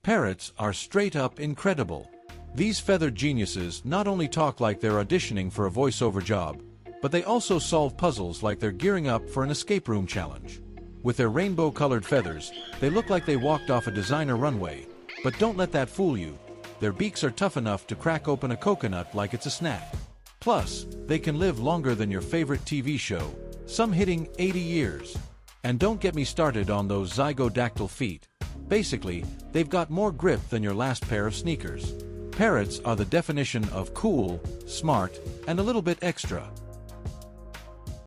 Parrots are straight-up incredible. These feathered geniuses not only talk like they're auditioning for a voiceover job, but they also solve puzzles like they're gearing up for an escape room challenge. With their rainbow-colored feathers, they look like they walked off a designer runway. But don't let that fool you. Their beaks are tough enough to crack open a coconut like it's a snack. Plus, they can live longer than your favorite TV show, some hitting 80 years. And don't get me started on those zygodactyl feet. Basically, they've got more grip than your last pair of sneakers. Parrots are the definition of cool, smart, and a little bit extra.